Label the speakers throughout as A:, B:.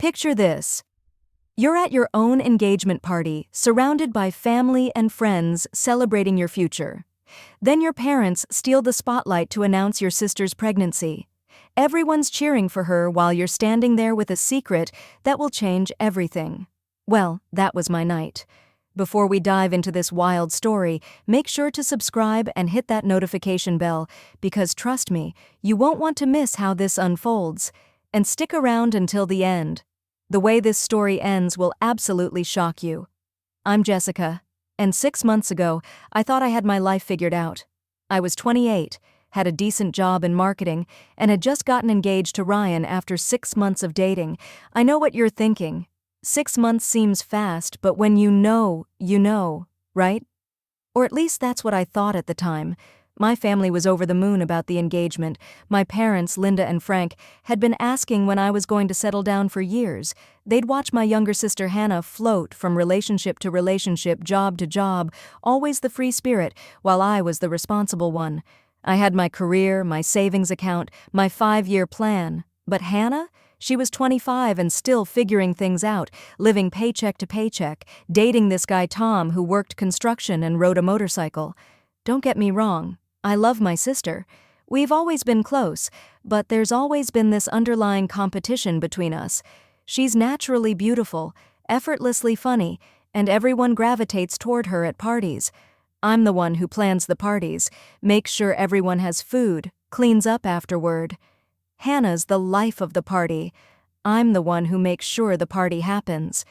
A: Picture this. You're at your own engagement party, surrounded by family and friends celebrating your future. Then your parents steal the spotlight to announce your sister's pregnancy. Everyone's cheering for her while you're standing there with a secret that will change everything. Well, that was my night. Before we dive into this wild story, make sure to subscribe and hit that notification bell, because trust me, you won't want to miss how this unfolds. And stick around until the end. The way this story ends will absolutely shock you. I'm Jessica, and 6 months ago, I thought I had my life figured out. I was 28, had a decent job in marketing, and had just gotten engaged to Ryan after 6 months of dating. I know what you're thinking. 6 months seems fast, but when you know, right? Or at least that's what I thought at the time. My family was over the moon about the engagement. My parents, Linda and Frank, had been asking when I was going to settle down for years. They'd watch my younger sister Hannah float from relationship to relationship, job to job, always the free spirit, while I was the responsible one. I had my career, my savings account, my 5-year plan. But Hannah? She was 25 and still figuring things out, living paycheck to paycheck, dating this guy Tom who worked construction and rode a motorcycle. Don't get me wrong, I love my sister. We've always been close, but there's always been this underlying competition between us. She's naturally beautiful, effortlessly funny, and everyone gravitates toward her at parties. I'm the one who plans the parties, makes sure everyone has food, cleans up afterward. Hannah's the life of the party. I'm the one who makes sure the party happens.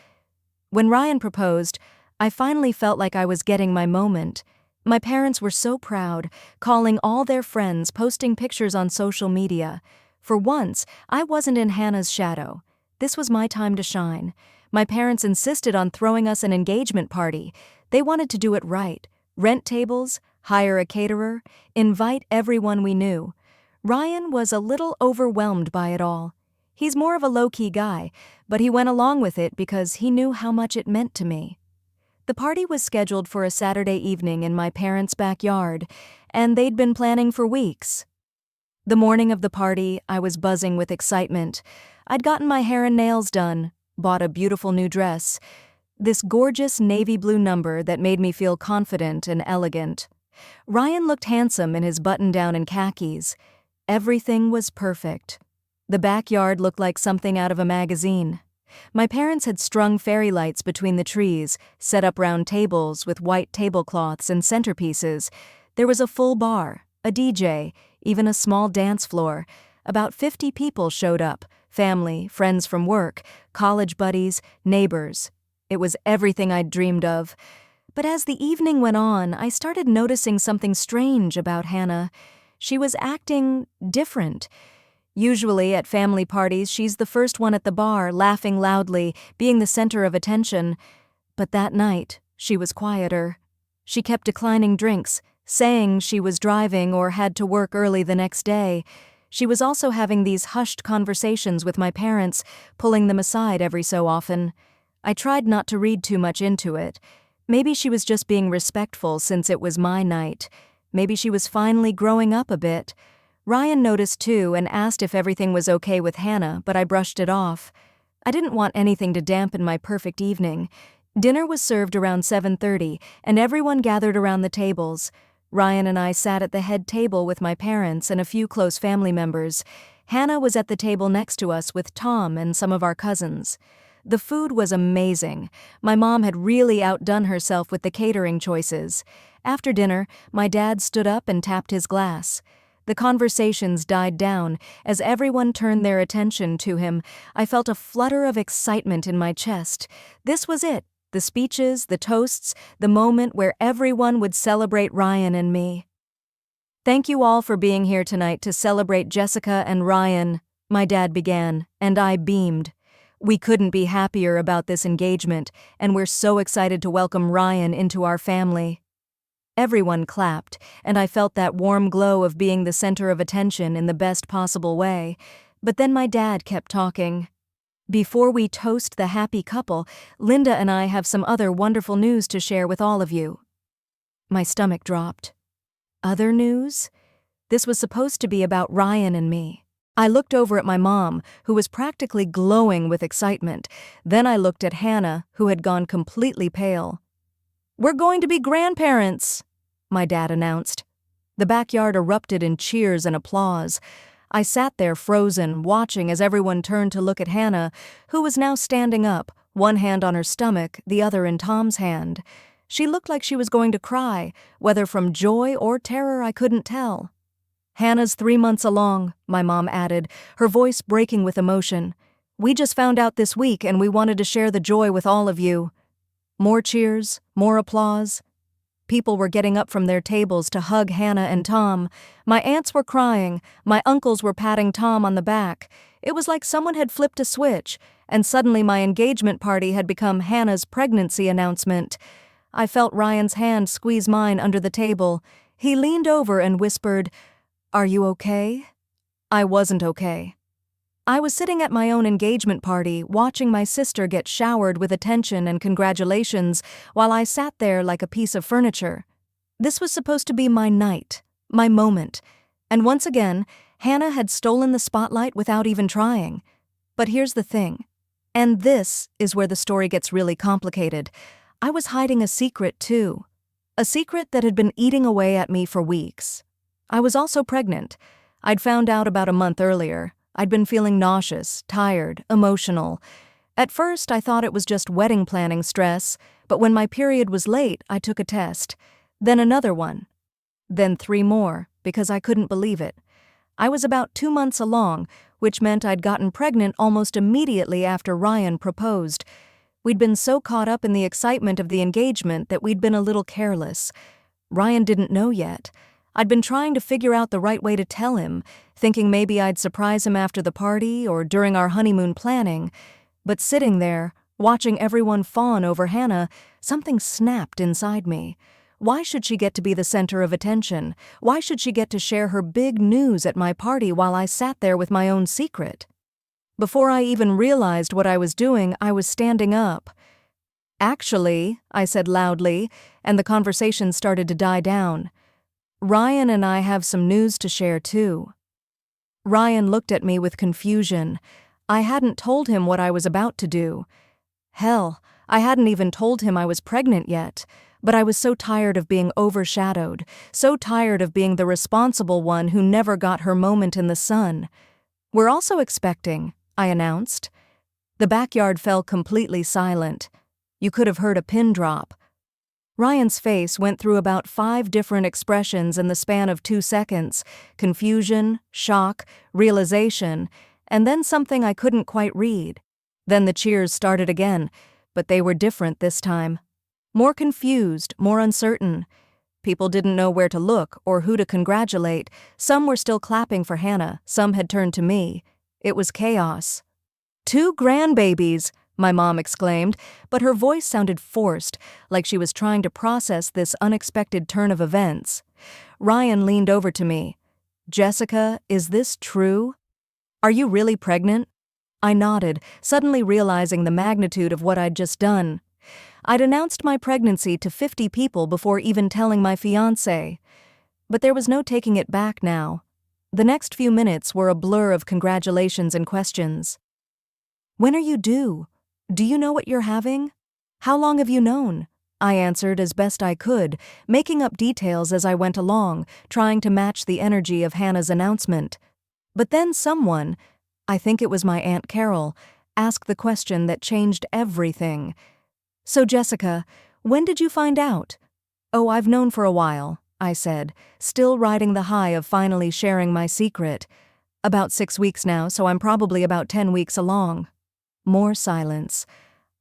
A: When Ryan proposed, I finally felt like I was getting my moment. My parents were so proud, calling all their friends, posting pictures on social media. For once, I wasn't in Hannah's shadow. This was my time to shine. My parents insisted on throwing us an engagement party. They wanted to do it right. Rent tables, hire a caterer, invite everyone we knew. Ryan was a little overwhelmed by it all. He's more of a low-key guy, but he went along with it because he knew how much it meant to me. The party was scheduled for a Saturday evening in my parents' backyard, and they'd been planning for weeks. The morning of the party, I was buzzing with excitement. I'd gotten my hair and nails done, bought a beautiful new dress, this gorgeous navy blue number that made me feel confident and elegant. Ryan looked handsome in his button-down and khakis. Everything was perfect. The backyard looked like something out of a magazine. My parents had strung fairy lights between the trees, set up round tables with white tablecloths and centerpieces. There was a full bar, a DJ, even a small dance floor. About 50 people showed up, family, friends from work, college buddies, neighbors. It was everything I'd dreamed of. But as the evening went on, I started noticing something strange about Hannah. She was acting different. Usually at family parties, she's the first one at the bar, laughing loudly, being the center of attention. But that night, she was quieter. She kept declining drinks, saying she was driving or had to work early the next day. She was also having these hushed conversations with my parents, pulling them aside every so often. I tried not to read too much into it. Maybe she was just being respectful since it was my night. Maybe she was finally growing up a bit. Ryan noticed too and asked if everything was okay with Hannah, but I brushed it off. I didn't want anything to dampen my perfect evening. Dinner was served around 7:30, and everyone gathered around the tables. Ryan and I sat at the head table with my parents and a few close family members. Hannah was at the table next to us with Tom and some of our cousins. The food was amazing. My mom had really outdone herself with the catering choices. After dinner, my dad stood up and tapped his glass. The conversations died down. As everyone turned their attention to him, I felt a flutter of excitement in my chest. This was it, the speeches, the toasts, the moment where everyone would celebrate Ryan and me. "Thank you all for being here tonight to celebrate Jessica and Ryan," my dad began, and I beamed. We couldn't be happier about this engagement, and we're so excited to welcome Ryan into our family. Everyone clapped, and I felt that warm glow of being the center of attention in the best possible way. But then my dad kept talking. "Before we toast the happy couple, Linda and I have some other wonderful news to share with all of you." My stomach dropped. Other news? This was supposed to be about Ryan and me. I looked over at my mom, who was practically glowing with excitement. Then I looked at Hannah, who had gone completely pale. "We're going to be grandparents," my dad announced. The backyard erupted in cheers and applause. I sat there frozen, watching as everyone turned to look at Hannah, who was now standing up, one hand on her stomach, the other in Tom's hand. She looked like she was going to cry, whether from joy or terror I couldn't tell. "Hannah's 3 months along," my mom added, her voice breaking with emotion. "We just found out this week and we wanted to share the joy with all of you." More cheers, more applause. People were getting up from their tables to hug Hannah and Tom. My aunts were crying, my uncles were patting Tom on the back. It was like someone had flipped a switch, and suddenly my engagement party had become Hannah's pregnancy announcement. I felt Ryan's hand squeeze mine under the table. He leaned over and whispered, "Are you okay?" I wasn't okay. I was sitting at my own engagement party, watching my sister get showered with attention and congratulations while I sat there like a piece of furniture. This was supposed to be my night, my moment, and once again, Hannah had stolen the spotlight without even trying. But here's the thing, and this is where the story gets really complicated. I was hiding a secret too, a secret that had been eating away at me for weeks. I was also pregnant. I'd found out about a month earlier. I'd been feeling nauseous, tired, emotional. At first, I thought it was just wedding planning stress, but when my period was late, I took a test. Then another one. Then 3 more, because I couldn't believe it. I was about 2 months along, which meant I'd gotten pregnant almost immediately after Ryan proposed. We'd been so caught up in the excitement of the engagement that we'd been a little careless. Ryan didn't know yet. I'd been trying to figure out the right way to tell him, thinking maybe I'd surprise him after the party or during our honeymoon planning. But sitting there, watching everyone fawn over Hannah, something snapped inside me. Why should she get to be the center of attention? Why should she get to share her big news at my party while I sat there with my own secret? Before I even realized what I was doing, I was standing up. "Actually," I said loudly, and the conversation started to die down. "Ryan and I have some news to share too." Ryan looked at me with confusion. I hadn't told him what I was about to do. Hell, I hadn't even told him I was pregnant yet, but I was so tired of being overshadowed, so tired of being the responsible one who never got her moment in the sun. "We're also expecting," I announced. The backyard fell completely silent. You could have heard a pin drop. Ryan's face went through about 5 different expressions in the span of 2 seconds: confusion, shock, realization, and then something I couldn't quite read. Then the cheers started again, but they were different this time. More confused, more uncertain. People didn't know where to look or who to congratulate. Some were still clapping for Hannah, some had turned to me. It was chaos. "2 grandbabies!" my mom exclaimed, but her voice sounded forced, like she was trying to process this unexpected turn of events. Ryan leaned over to me. "Jessica, is this true? Are you really pregnant?" I nodded, suddenly realizing the magnitude of what I'd just done. I'd announced my pregnancy to 50 people before even telling my fiancé. But there was no taking it back now. The next few minutes were a blur of congratulations and questions. "When are you due? Do you know what you're having? How long have you known?" I answered as best I could, making up details as I went along, trying to match the energy of Hannah's announcement. But then someone, I think it was my Aunt Carol, asked the question that changed everything. "So Jessica, when did you find out?" "Oh, I've known for a while," I said, still riding the high of finally sharing my secret. "About 6 weeks now, so I'm probably about 10 weeks along." More silence.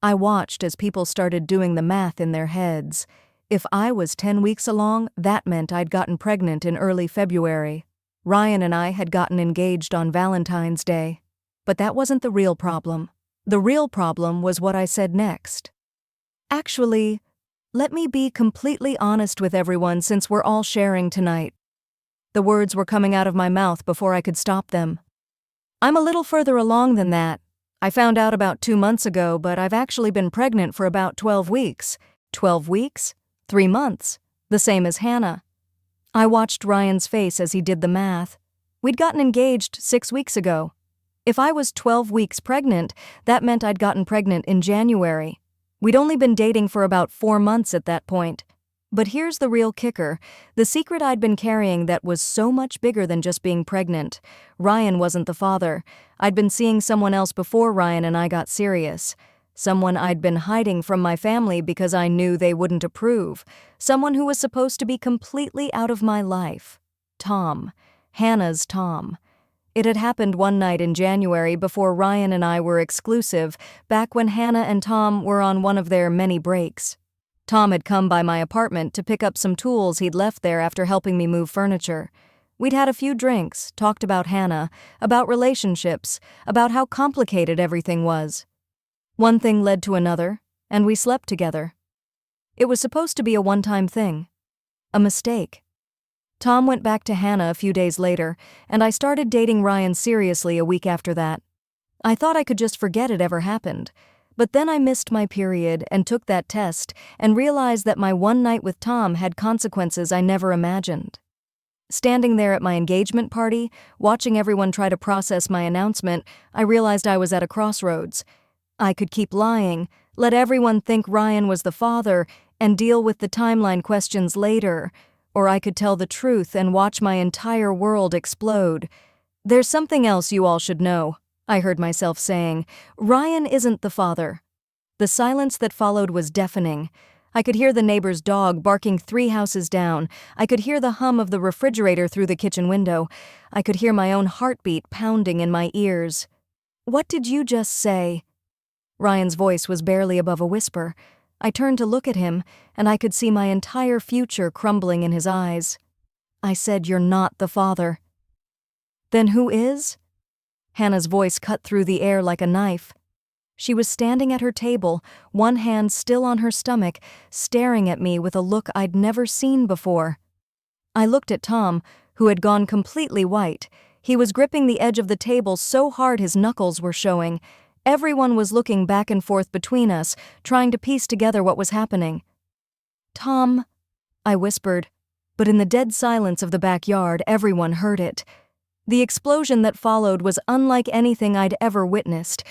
A: I watched as people started doing the math in their heads. If I was 10 weeks along, that meant I'd gotten pregnant in early February. Ryan and I had gotten engaged on Valentine's Day. But that wasn't the real problem. The real problem was what I said next. "Actually, let me be completely honest with everyone since we're all sharing tonight." The words were coming out of my mouth before I could stop them. "I'm a little further along than that. I found out about 2 months ago, but I've actually been pregnant for about 12 weeks. 12 weeks? 3 months. The same as Hannah." I watched Ryan's face as he did the math. We'd gotten engaged 6 weeks ago. If I was 12 weeks pregnant, that meant I'd gotten pregnant in January. We'd only been dating for about 4 months at that point. But here's the real kicker, the secret I'd been carrying that was so much bigger than just being pregnant. Ryan wasn't the father. I'd been seeing someone else before Ryan and I got serious. Someone I'd been hiding from my family because I knew they wouldn't approve. Someone who was supposed to be completely out of my life. Tom. Hannah's Tom. It had happened one night in January before Ryan and I were exclusive, back when Hannah and Tom were on one of their many breaks. Tom had come by my apartment to pick up some tools he'd left there after helping me move furniture. We'd had a few drinks, talked about Hannah, about relationships, about how complicated everything was. One thing led to another, and we slept together. It was supposed to be a one-time thing. A mistake. Tom went back to Hannah a few days later, and I started dating Ryan seriously a week after that. I thought I could just forget it ever happened. But then I missed my period and took that test and realized that my one night with Tom had consequences I never imagined. Standing there at my engagement party, watching everyone try to process my announcement, I realized I was at a crossroads. I could keep lying, let everyone think Ryan was the father, and deal with the timeline questions later, or I could tell the truth and watch my entire world explode. There's something else you all should know, I heard myself saying. Ryan isn't the father. The silence that followed was deafening. I could hear the neighbor's dog barking 3 houses down. I could hear the hum of the refrigerator through the kitchen window. I could hear my own heartbeat pounding in my ears. "What did you just say?" Ryan's voice was barely above a whisper. I turned to look at him, and I could see my entire future crumbling in his eyes. I said, "You're not the father." "Then who is?" Hannah's voice cut through the air like a knife. She was standing at her table, one hand still on her stomach, staring at me with a look I'd never seen before. I looked at Tom, who had gone completely white. He was gripping the edge of the table so hard his knuckles were showing. Everyone was looking back and forth between us, trying to piece together what was happening. "Tom," I whispered, but in the dead silence of the backyard, everyone heard it. The explosion that followed was unlike anything I'd ever witnessed.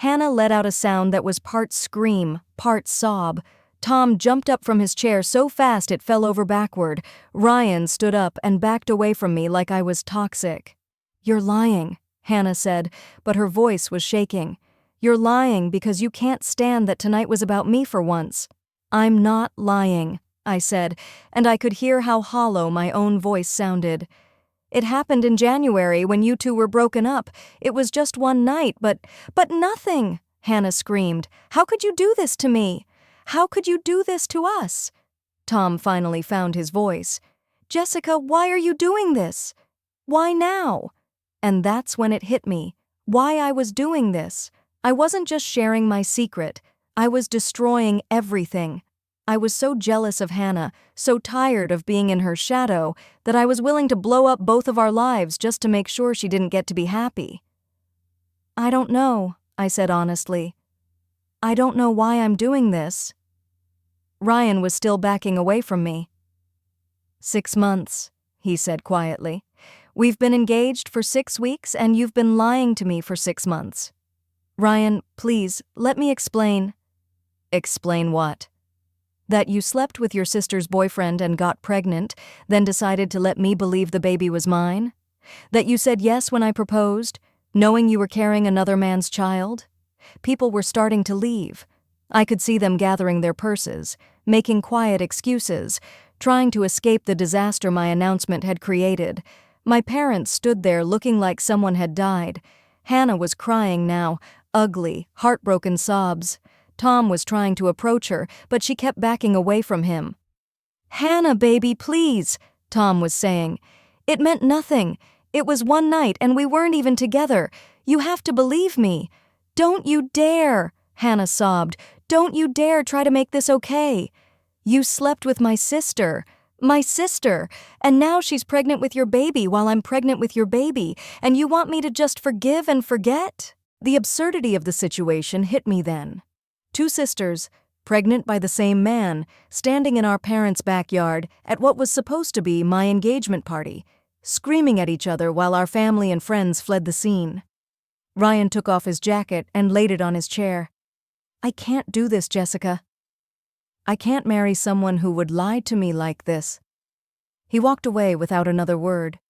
A: Hannah let out a sound that was part scream, part sob. Tom jumped up from his chair so fast it fell over backward. Ryan stood up and backed away from me like I was toxic. "You're lying," Hannah said, but her voice was shaking. "You're lying because you can't stand that tonight was about me for once." "I'm not lying," I said, and I could hear how hollow my own voice sounded. "It happened in January when you two were broken up. It was just one night, but nothing," Hannah screamed. "How could you do this to me? How could you do this to us?" Tom finally found his voice. "Jessica, why are you doing this? Why now?" And that's when it hit me. Why I was doing this. I wasn't just sharing my secret. I was destroying everything. I was so jealous of Hannah, so tired of being in her shadow, that I was willing to blow up both of our lives just to make sure she didn't get to be happy. "I don't know," I said honestly. "I don't know why I'm doing this." Ryan was still backing away from me. 6 months, he said quietly. "We've been engaged for 6 weeks and you've been lying to me for 6 months. Ryan, please, let me explain." "Explain what?" "That you slept with your sister's boyfriend and got pregnant, then decided to let me believe the baby was mine? That you said yes when I proposed, knowing you were carrying another man's child? People were starting to leave. I could see them gathering their purses, making quiet excuses, trying to escape the disaster my announcement had created. My parents stood there looking like someone had died. Hannah was crying now, ugly, heartbroken sobs. Tom was trying to approach her, but she kept backing away from him. "Hannah, baby, please," Tom was saying. "It meant nothing. It was one night and we weren't even together. You have to believe me." "Don't you dare," Hannah sobbed. "Don't you dare try to make this okay. You slept with my sister, and now she's pregnant with your baby while I'm pregnant with your baby, and you want me to just forgive and forget?" The absurdity of the situation hit me then. 2 sisters, pregnant by the same man, standing in our parents' backyard at what was supposed to be my engagement party. screaming at each other while our family and friends fled the scene. Ryan took off his jacket and laid it on his chair. "I can't do this, Jessica. I can't marry someone who would lie to me like this." He walked away without another word.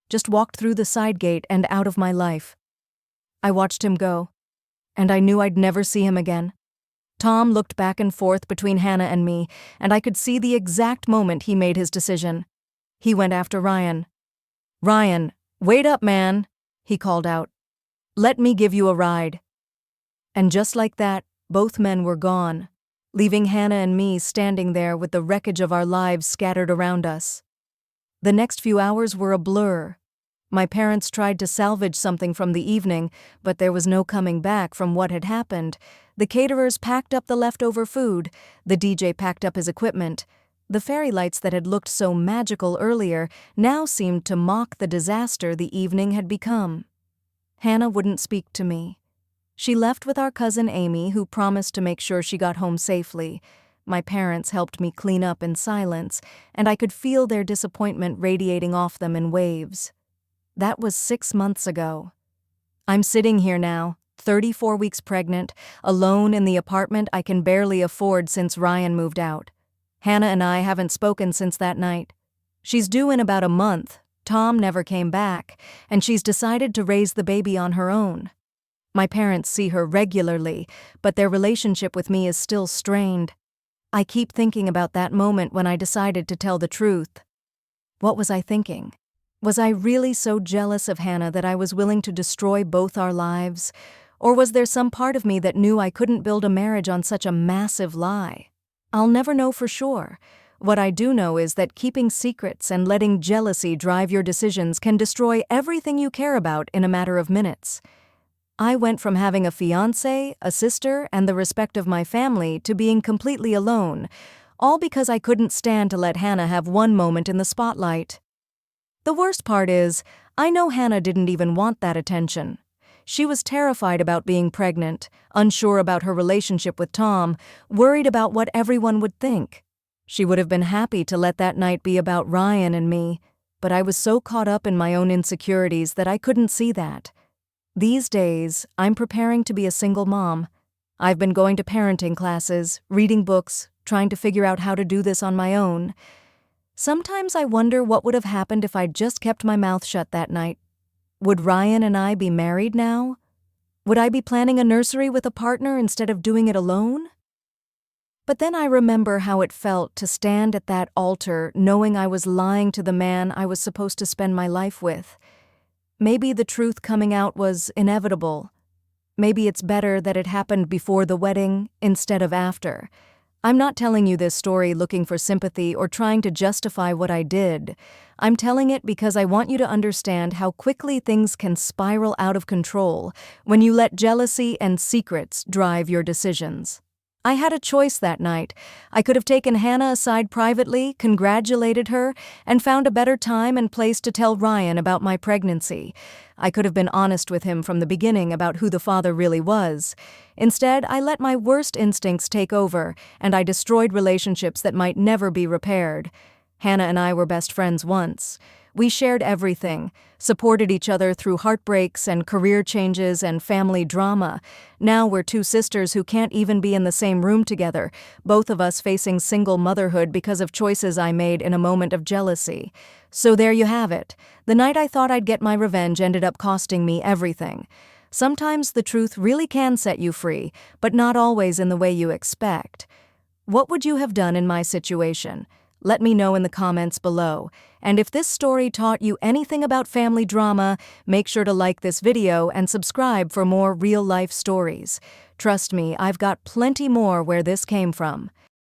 A: Just walked through the side gate and out of my life. I watched him go, and I knew I'd never see him again. Tom looked back and forth between Hannah and me, and I could see the exact moment he made his decision. He went after Ryan. "Ryan, wait up, man," he called out. "Let me give you a ride." And just like that, both men were gone, leaving Hannah and me standing there with the wreckage of our lives scattered around us. The next few hours were a blur. My parents tried to salvage something from the evening, but there was no coming back from what had happened. The caterers packed up the leftover food, the DJ packed up his equipment. The fairy lights that had looked so magical earlier now seemed to mock the disaster the evening had become. Hannah wouldn't speak to me. She left with our cousin Amy, who promised to make sure she got home safely. My parents helped me clean up in silence, and I could feel their disappointment radiating off them in waves. That was 6 months ago. I'm sitting here now, 34 weeks pregnant, alone in the apartment I can barely afford since Ryan moved out. Hannah and I haven't spoken since that night. She's due in about a month. Tom never came back, and she's decided to raise the baby on her own. My parents see her regularly, but their relationship with me is still strained. I keep thinking about that moment when I decided to tell the truth. What was I thinking? Was I really so jealous of Hannah that I was willing to destroy both our lives? Or was there some part of me that knew I couldn't build a marriage on such a massive lie? I'll never know for sure. What I do know is that keeping secrets and letting jealousy drive your decisions can destroy everything you care about in a matter of minutes. I went from having a fiancé, a sister, and the respect of my family to being completely alone, all because I couldn't stand to let Hannah have one moment in the spotlight. The worst part is, I know Hannah didn't even want that attention. She was terrified about being pregnant, unsure about her relationship with Tom, worried about what everyone would think. She would have been happy to let that night be about Ryan and me, but I was so caught up in my own insecurities that I couldn't see that. These days, I'm preparing to be a single mom. I've been going to parenting classes, reading books, trying to figure out how to do this on my own. Sometimes I wonder what would have happened if I'd just kept my mouth shut that night. Would Ryan and I be married now? Would I be planning a nursery with a partner instead of doing it alone? But then I remember how it felt to stand at that altar knowing I was lying to the man I was supposed to spend my life with. Maybe the truth coming out was inevitable. Maybe it's better that it happened before the wedding instead of after. I'm not telling you this story looking for sympathy or trying to justify what I did. I'm telling it because I want you to understand how quickly things can spiral out of control when you let jealousy and secrets drive your decisions. I had a choice that night. I could have taken Hannah aside privately, congratulated her, and found a better time and place to tell Ryan about my pregnancy. I could have been honest with him from the beginning about who the father really was. Instead, I let my worst instincts take over, and I destroyed relationships that might never be repaired. Hannah and I were best friends once. We shared everything, supported each other through heartbreaks and career changes and family drama. Now we're two sisters who can't even be in the same room together, both of us facing single motherhood because of choices I made in a moment of jealousy. So there you have it. The night I thought I'd get my revenge ended up costing me everything. Sometimes the truth really can set you free, but not always in the way you expect. What would you have done in my situation? Let me know in the comments below. And if this story taught you anything about family drama, make sure to like this video and subscribe for more real-life stories. Trust me, I've got plenty more where this came from.